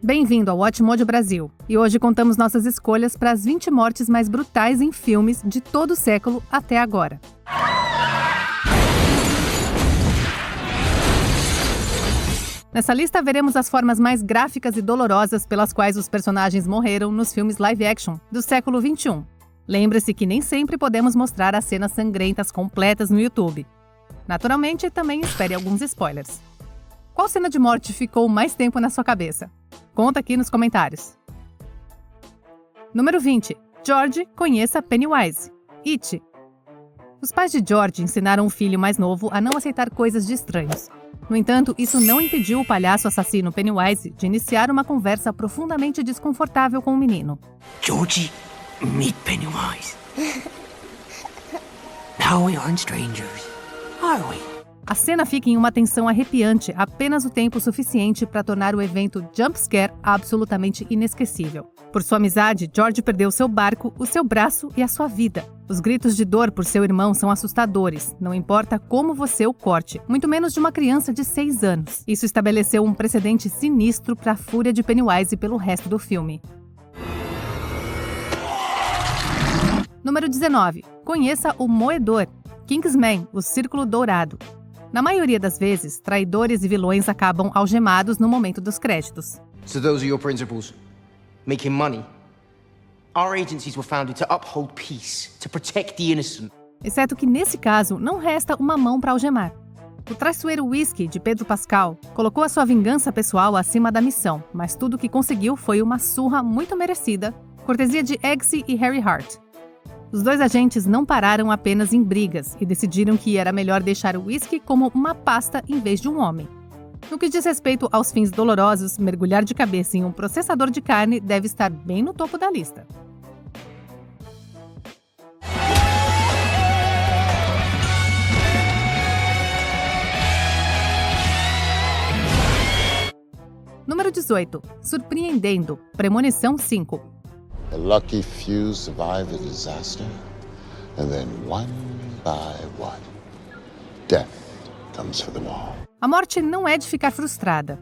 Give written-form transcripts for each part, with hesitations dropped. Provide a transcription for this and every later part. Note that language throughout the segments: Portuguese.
Bem-vindo ao Watchmode Brasil. E hoje contamos nossas escolhas para as 20 mortes mais brutais em filmes de todo o século até agora. Nessa lista veremos as formas mais gráficas e dolorosas pelas quais os personagens morreram nos filmes live action do século XXI. Lembre-se que nem sempre podemos mostrar as cenas sangrentas completas no YouTube. Naturalmente, também espere alguns spoilers. Qual cena de morte ficou mais tempo na sua cabeça? Conta aqui nos comentários. Número 20. George conheça Pennywise. It. Os pais de George ensinaram o filho mais novo a não aceitar coisas de estranhos. No entanto, isso não impediu o palhaço assassino Pennywise de iniciar uma conversa profundamente desconfortável com o menino. Georgie, meet Pennywise. Now we aren't strangers, are we? A cena fica em uma tensão arrepiante apenas o tempo suficiente para tornar o evento jumpscare absolutamente inesquecível. Por sua amizade, George perdeu seu barco, o seu braço e a sua vida. Os gritos de dor por seu irmão são assustadores, não importa como você o corte, muito menos de uma criança de 6 anos. Isso estabeleceu um precedente sinistro para a fúria de Pennywise pelo resto do filme. Número 19. Conheça o Moedor. Kingsman, o Círculo Dourado. Na maioria das vezes, traidores e vilões acabam algemados no momento dos créditos. So those are your principles? Making money? Our agencies were founded to uphold peace, to protect the innocent. Exceto que nesse caso não resta uma mão para algemar. O traiçoeiro Whisky, de Pedro Pascal, colocou a sua vingança pessoal acima da missão, mas tudo o que conseguiu foi uma surra muito merecida, cortesia de Eggsy e Harry Hart. Os dois agentes não pararam apenas em brigas e decidiram que era melhor deixar o Whisky como uma pasta em vez de um homem. No que diz respeito aos fins dolorosos, mergulhar de cabeça em um processador de carne deve estar bem no topo da lista. Número 18. Surpreendendo. Premonição 5. The lucky few survive the disaster, and then one by one, death comes for them all. A morte não é de ficar frustrada.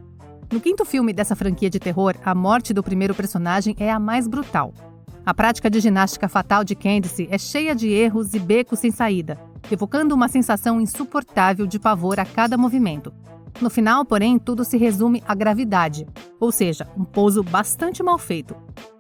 No quinto filme dessa franquia de terror, a morte do primeiro personagem é a mais brutal. A prática de ginástica fatal de Candice é cheia de erros e becos sem saída, evocando uma sensação insuportável de pavor a cada movimento. No final, porém, tudo se resume à gravidade, ou seja, um pouso bastante mal feito.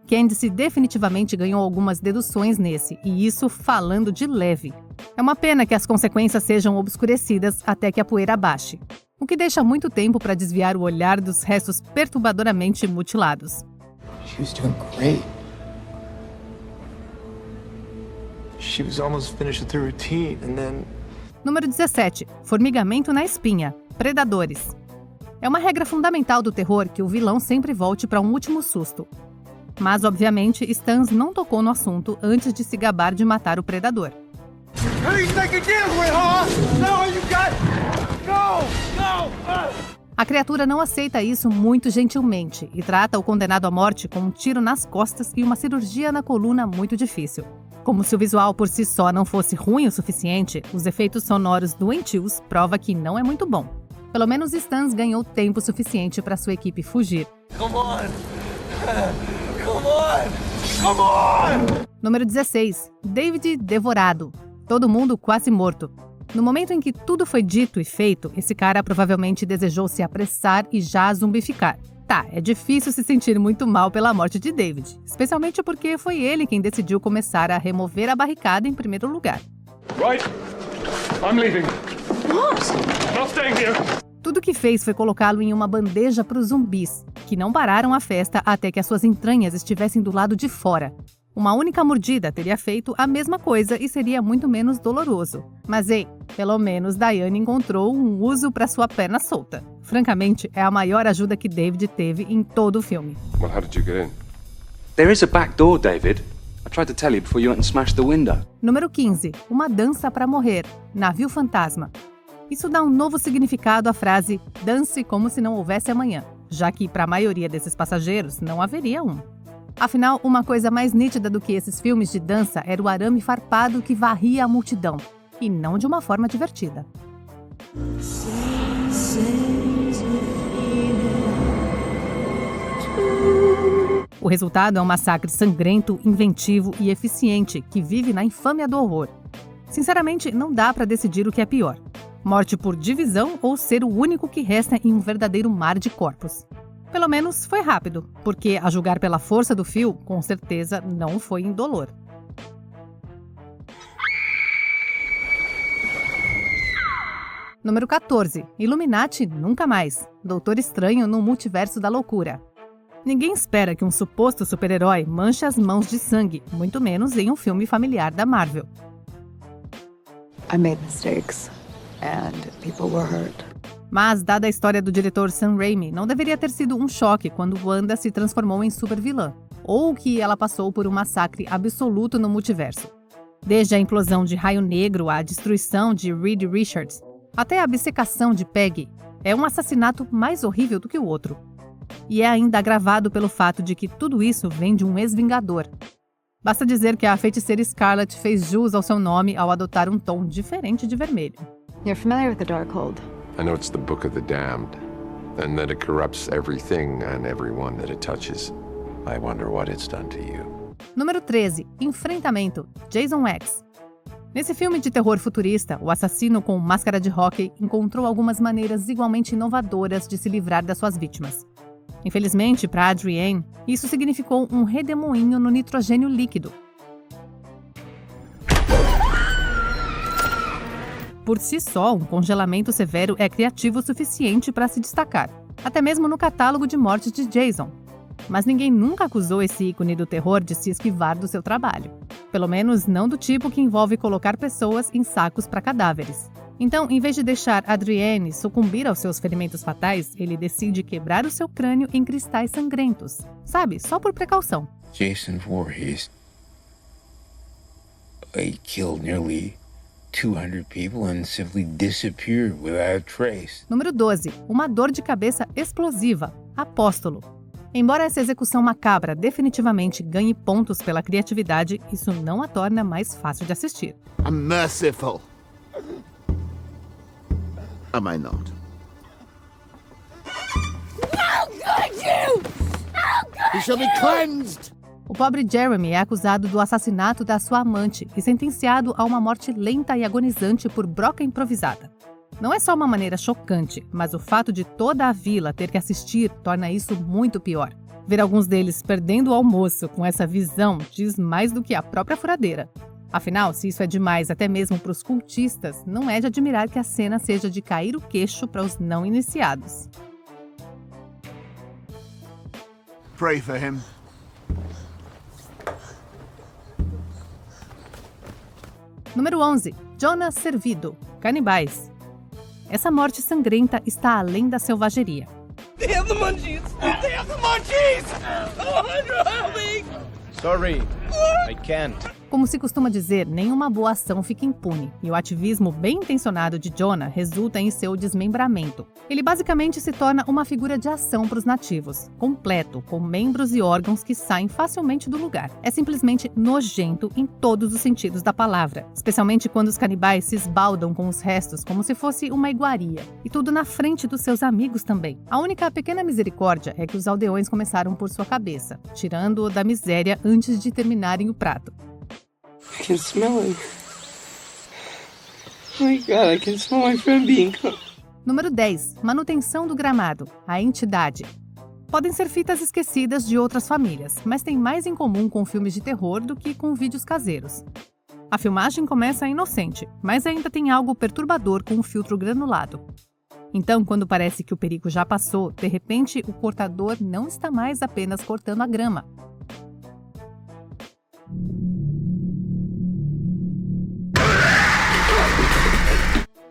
Candice definitivamente ganhou algumas deduções nesse, e isso falando de leve. É uma pena que as consequências sejam obscurecidas até que a poeira baixe, o que deixa muito tempo para desviar o olhar dos restos perturbadoramente mutilados. She was doing great. She was almost finished with her routine, and then... Número 17. Formigamento na espinha. Predadores. É uma regra fundamental do terror que o vilão sempre volte para um último susto. Mas, obviamente, Stans não tocou no assunto antes de se gabar de matar o predador. A criatura não aceita isso muito gentilmente e trata o condenado à morte com um tiro nas costas e uma cirurgia na coluna muito difícil. Como se o visual por si só não fosse ruim o suficiente, os efeitos sonoros doentios prova que não é muito bom. Pelo menos Stans ganhou tempo suficiente para sua equipe fugir. Come on! Come on! Come on! Número 16. David devorado. Todo mundo quase morto. No momento em que tudo foi dito e feito, esse cara provavelmente desejou se apressar e já zumbificar. Tá, é difícil se sentir muito mal pela morte de David, especialmente porque foi ele quem decidiu começar a remover a barricada em primeiro lugar. Right. I'm leaving. What? Not staying here. Tudo que fez foi colocá-lo em uma bandeja para os zumbis, que não pararam a festa até que as suas entranhas estivessem do lado de fora. Uma única mordida teria feito a mesma coisa e seria muito menos doloroso. Mas ei, pelo menos Diane encontrou um uso para sua perna solta. Francamente, é a maior ajuda que David teve em todo o filme. Well, how did you get in? There is a back door, David. I tried to tell you before you went and smashed the window. Número 15. Uma dança para morrer. Navio fantasma. Isso dá um novo significado à frase "dance como se não houvesse amanhã", já que para a maioria desses passageiros não haveria um. Afinal, uma coisa mais nítida do que esses filmes de dança era o arame farpado que varria a multidão, e não de uma forma divertida. O resultado é um massacre sangrento, inventivo e eficiente que vive na infâmia do horror. Sinceramente, não dá para decidir o que é pior: morte por divisão ou ser o único que resta em um verdadeiro mar de corpos. Pelo menos foi rápido, porque, a julgar pela força do fio, com certeza não foi indolor. Número 14. Illuminati nunca mais. Doutor Estranho no Multiverso da Loucura. Ninguém espera que um suposto super-herói manche as mãos de sangue, muito menos em um filme familiar da Marvel. I made mistakes, and people were hurt. Mas, dada a história do diretor Sam Raimi, não deveria ter sido um choque quando Wanda se transformou em supervilã, ou que ela passou por um massacre absoluto no multiverso. Desde a implosão de Raio Negro à destruição de Reed Richards, até a obcecação de Peggy, é um assassinato mais horrível do que o outro. E é ainda agravado pelo fato de que tudo isso vem de um ex-vingador. Basta dizer que a feiticeira Scarlet fez jus ao seu nome ao adotar um tom diferente de vermelho. You're familiar with the Darkhold? I know it's the Book of the Damned, and that it corrupts everything and everyone that it touches. I wonder what it's done to you. Número 13. Enfrentamento. Jason X. Nesse filme de terror futurista, o assassino com máscara de hóquei encontrou algumas maneiras igualmente inovadoras de se livrar das suas vítimas. Infelizmente, para Adrienne, isso significou um redemoinho no nitrogênio líquido. Por si só, um congelamento severo é criativo o suficiente para se destacar, até mesmo no catálogo de mortes de Jason. Mas ninguém nunca acusou esse ícone do terror de se esquivar do seu trabalho. Pelo menos não do tipo que envolve colocar pessoas em sacos para cadáveres. Então, em vez de deixar Adrienne sucumbir aos seus ferimentos fatais, ele decide quebrar o seu crânio em cristais sangrentos. Sabe, só por precaução. Jason Voorhees. He killed nearly 200 people and simply disappeared without trace. Número 12. Uma dor de cabeça explosiva. Apóstolo. Embora essa execução macabra definitivamente ganhe pontos pela criatividade, isso não a torna mais fácil de assistir. I'm merciful. Am I not? How could you? How could He shall be cleansed! O pobre Jeremy é acusado do assassinato da sua amante e sentenciado a uma morte lenta e agonizante por broca improvisada. Não é só uma maneira chocante, mas o fato de toda a vila ter que assistir torna isso muito pior. Ver alguns deles perdendo o almoço com essa visão diz mais do que a própria furadeira. Afinal, se isso é demais até mesmo para os cultistas, não é de admirar que a cena seja de cair o queixo para os não iniciados. Pray for him. Número 11. Jonas Servido. Canibais. Essa morte sangrenta está além da selvageria. They have the munchies! They have the munchies! Oh, help me! Sorry, I can't. Como se costuma dizer, nenhuma boa ação fica impune, e o ativismo bem intencionado de Jonah resulta em seu desmembramento. Ele basicamente se torna uma figura de ação para os nativos, completo, com membros e órgãos que saem facilmente do lugar. É simplesmente nojento em todos os sentidos da palavra, especialmente quando os canibais se esbaldam com os restos como se fosse uma iguaria, e tudo na frente dos seus amigos também. A única pequena misericórdia é que os aldeões começaram por sua cabeça, tirando-o da miséria antes de terminarem o prato. I can smell him. Oh my God, I can smell my friend being cooked. Número 10. Manutenção do gramado. A entidade. Podem ser fitas esquecidas de outras famílias, mas tem mais em comum com filmes de terror do que com vídeos caseiros. A filmagem começa inocente, mas ainda tem algo perturbador com o filtro granulado. Então, quando parece que o perigo já passou, de repente o cortador não está mais apenas cortando a grama.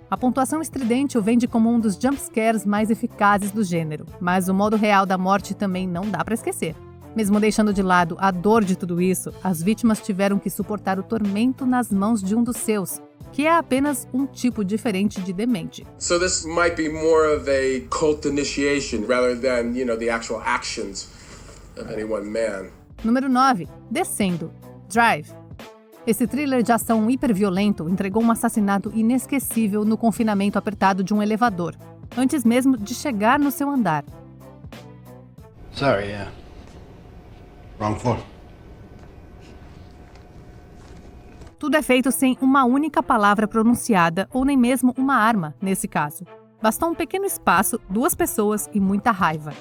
A pontuação estridente o vende como um dos jumpscares mais eficazes do gênero, mas o modo real da morte também não dá para esquecer. Mesmo deixando de lado a dor de tudo isso, as vítimas tiveram que suportar o tormento nas mãos de um dos seus, que é apenas um tipo diferente de demente. So this might be more of a cult initiation rather than, the actual actions of any one man. Número 9. Descendo. Drive. Esse thriller de ação hiperviolento entregou um assassinato inesquecível no confinamento apertado de um elevador, antes mesmo de chegar no seu andar. Sorry, yeah. Wrong floor. Tudo é feito sem uma única palavra pronunciada ou nem mesmo uma arma, nesse caso. Bastou um pequeno espaço, 2 pessoas e muita raiva.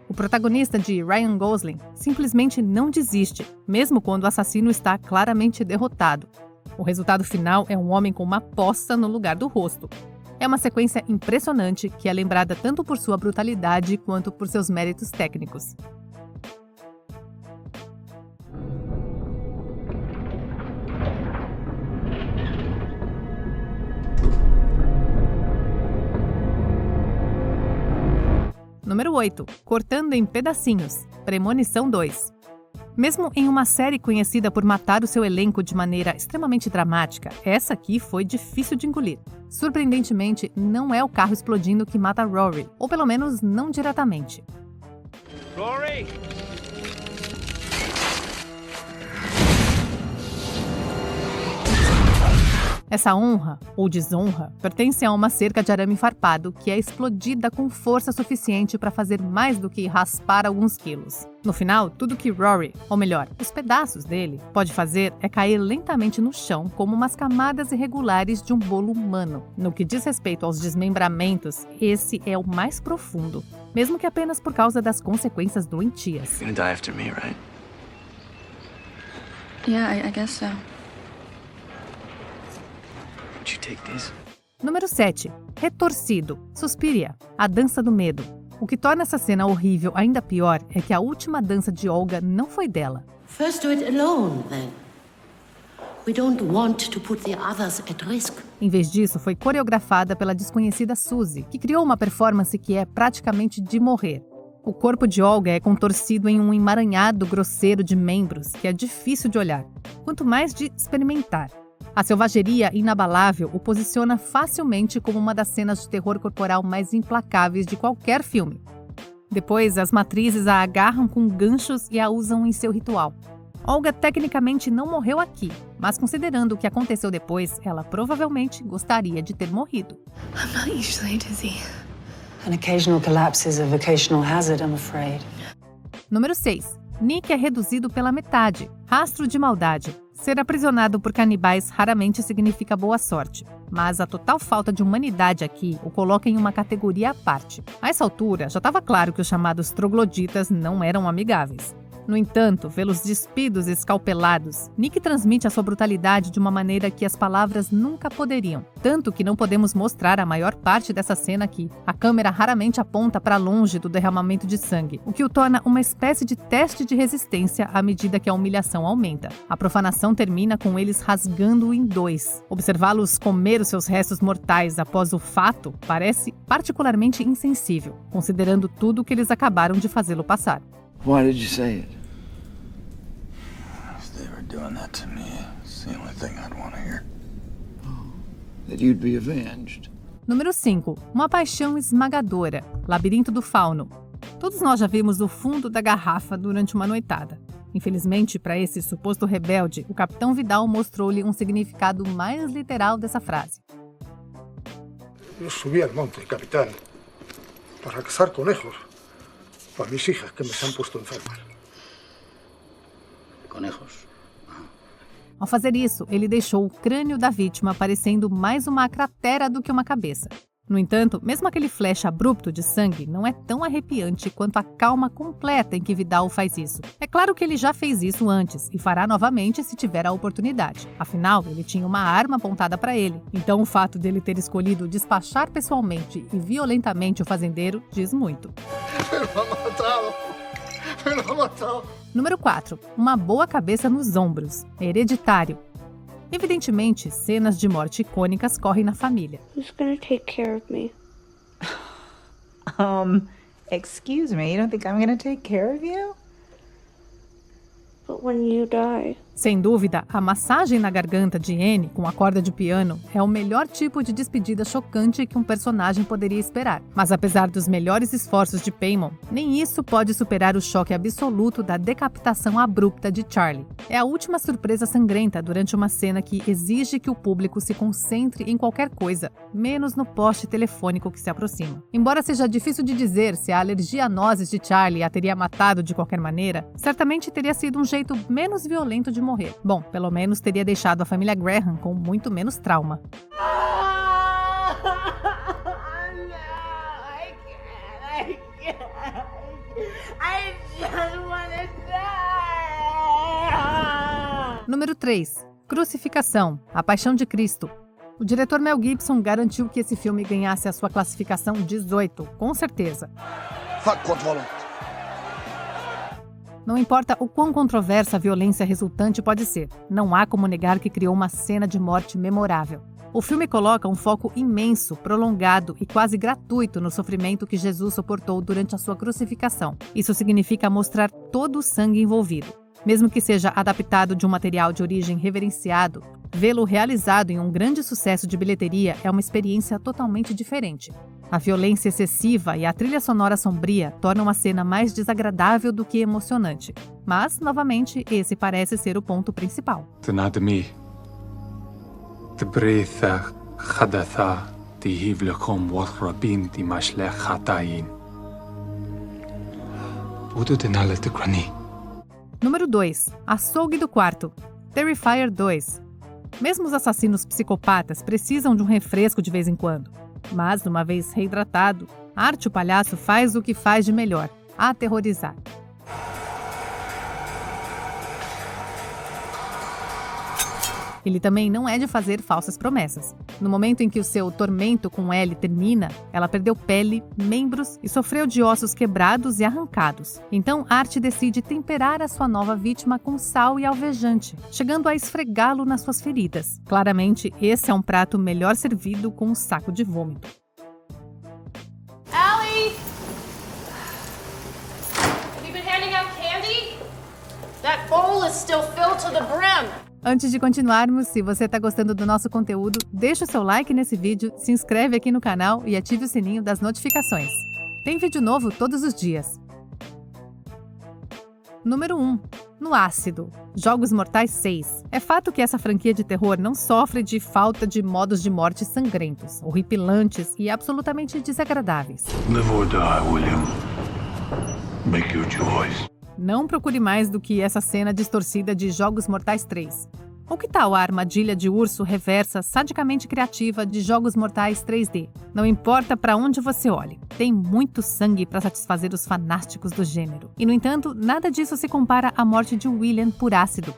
O protagonista de Ryan Gosling simplesmente não desiste, mesmo quando o assassino está claramente derrotado. O resultado final é um homem com uma poça no lugar do rosto. É uma sequência impressionante que é lembrada tanto por sua brutalidade quanto por seus méritos técnicos. Número 8. Cortando em Pedacinhos. Premonição 2. Mesmo em uma série conhecida por matar o seu elenco de maneira extremamente dramática, essa aqui foi difícil de engolir. Surpreendentemente, não é o carro explodindo que mata Rory, ou pelo menos não diretamente. Rory! Essa honra, ou desonra, pertence a uma cerca de arame farpado que é explodida com força suficiente para fazer mais do que raspar alguns quilos. No final, tudo que Rory, ou melhor, os pedaços dele, pode fazer é cair lentamente no chão como umas camadas irregulares de um bolo humano. No que diz respeito aos desmembramentos, esse é o mais profundo, mesmo que apenas por causa das consequências doentias. You're gonna die after me, right? Yeah, I guess so. Would you take these? Número 7. Retorcido. Suspiria. A dança do medo. O que torna essa cena horrível ainda pior é que a última dança de Olga não foi dela. First do it alone, then. We don't want to put the others at risk. Em vez disso, foi coreografada pela desconhecida Suzy, que criou uma performance que é praticamente de morrer. O corpo de Olga é contorcido em um emaranhado grosseiro de membros que é difícil de olhar, quanto mais de experimentar. A selvageria inabalável o posiciona facilmente como uma das cenas de terror corporal mais implacáveis de qualquer filme. Depois, as matrizes a agarram com ganchos e a usam em seu ritual. Olga tecnicamente não morreu aqui, mas considerando o que aconteceu depois, ela provavelmente gostaria de ter morrido. I'm not usually dizzy. An occasional collapse is a vocational hazard, I'm afraid. Número 6. Nick é reduzido pela metade. Rastro de maldade. Ser aprisionado por canibais raramente significa boa sorte, mas a total falta de humanidade aqui o coloca em uma categoria à parte. A essa altura, já estava claro que os chamados trogloditas não eram amigáveis. No entanto, vê-los despidos e escalpelados, Nick transmite a sua brutalidade de uma maneira que as palavras nunca poderiam. Tanto que não podemos mostrar a maior parte dessa cena aqui. A câmera raramente aponta para longe do derramamento de sangue, o que o torna uma espécie de teste de resistência à medida que a humilhação aumenta. A profanação termina com eles rasgando-o em 2. Observá-los comer os seus restos mortais após o fato parece particularmente insensível, considerando tudo o que eles acabaram de fazê-lo passar. Why did you say it? If they were doing that to me, it's the only thing I'd want to hear. That you'd be avenged. Número 5. Uma paixão esmagadora. Labirinto do Fauno. Todos nós já vimos o fundo da garrafa durante uma noitada. Infelizmente, para esse suposto rebelde, o Capitão Vidal mostrou-lhe um significado mais literal dessa frase. Eu subi al monte, capitán, para cazar conejos. Para mis hijas que me se han puesto enfermas. Conejos. Ao fazer isso, ele deixou o crânio da vítima parecendo mais uma cratera do que uma cabeça. No entanto, mesmo aquele flash abrupto de sangue não é tão arrepiante quanto a calma completa em que Vidal faz isso. É claro que ele já fez isso antes e fará novamente se tiver a oportunidade. Afinal, ele tinha uma arma apontada para ele. Então o fato dele ter escolhido despachar pessoalmente e violentamente o fazendeiro diz muito. Número 4. Uma boa cabeça nos ombros. Hereditário. Evidentemente, cenas de morte icônicas correm na família. Who's gonna take care of me? Excuse me, you don't think I'm gonna take care of you? But when you die... Sem dúvida, a massagem na garganta de Annie com a corda de piano é o melhor tipo de despedida chocante que um personagem poderia esperar. Mas apesar dos melhores esforços de Paimon, nem isso pode superar o choque absoluto da decapitação abrupta de Charlie. É a última surpresa sangrenta durante uma cena que exige que o público se concentre em qualquer coisa, menos no poste telefônico que se aproxima. Embora seja difícil de dizer se a alergia a nozes de Charlie a teria matado de qualquer maneira, certamente teria sido um jeito menos violento de morrer. Bom, pelo menos teria deixado a família Graham com muito menos trauma. Número 3. Crucificação. A Paixão de Cristo. O diretor Mel Gibson garantiu que esse filme ganhasse a sua classificação 18, com certeza. Não importa o quão controversa a violência resultante pode ser, não há como negar que criou uma cena de morte memorável. O filme coloca um foco imenso, prolongado e quase gratuito no sofrimento que Jesus suportou durante a sua crucificação. Isso significa mostrar todo o sangue envolvido. Mesmo que seja adaptado de um material de origem reverenciado, vê-lo realizado em um grande sucesso de bilheteria é uma experiência totalmente diferente. A violência excessiva e a trilha sonora sombria tornam a cena mais desagradável do que emocionante. Mas, novamente, esse parece ser o ponto principal. Número 2. Açougue do Quarto. Terrifier 2. Mesmo os assassinos psicopatas precisam de um refresco de vez em quando. Mas, uma vez reidratado, Art o Palhaço faz o que faz de melhor: aterrorizar. Ele também não é de fazer falsas promessas. No momento em que o seu tormento com Ellie termina, ela perdeu pele, membros e sofreu de ossos quebrados e arrancados. Então Art decide temperar a sua nova vítima com sal e alvejante, chegando a esfregá-lo nas suas feridas. Claramente, esse é um prato melhor servido com um saco de vômito. Allie! Have you been handing out candy? That bowl is still filled to the brim. Antes de continuarmos, se você está gostando do nosso conteúdo, deixa o seu like nesse vídeo, se inscreve aqui no canal e ative o sininho das notificações. Tem vídeo novo todos os dias. Número 1. No Ácido. Jogos Mortais 6. É fato que essa franquia de terror não sofre de falta de modos de morte sangrentos, horripilantes e absolutamente desagradáveis. Live or die, William. Make your choice. Não procure mais do que essa cena distorcida de Jogos Mortais 3. Ou que tal a armadilha de urso reversa sadicamente criativa de Jogos Mortais 3D? Não importa para onde você olhe, tem muito sangue para satisfazer os fanáticos do gênero. E, no entanto, nada disso se compara à morte de William por ácido.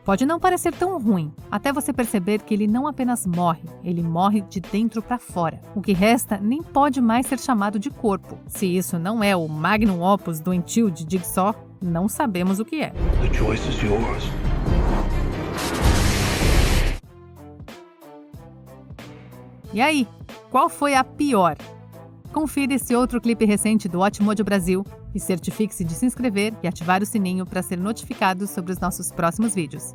Pode não parecer tão ruim, até você perceber que ele não apenas morre, ele morre de dentro para fora. O que resta nem pode mais ser chamado de corpo. Se isso não é o magnum opus doentio de Jigsaw, não sabemos o que é. The choice is yours. E aí, qual foi a pior? Confira esse outro clipe recente do Watchmojo Brasil e certifique-se de se inscrever e ativar o sininho para ser notificado sobre os nossos próximos vídeos.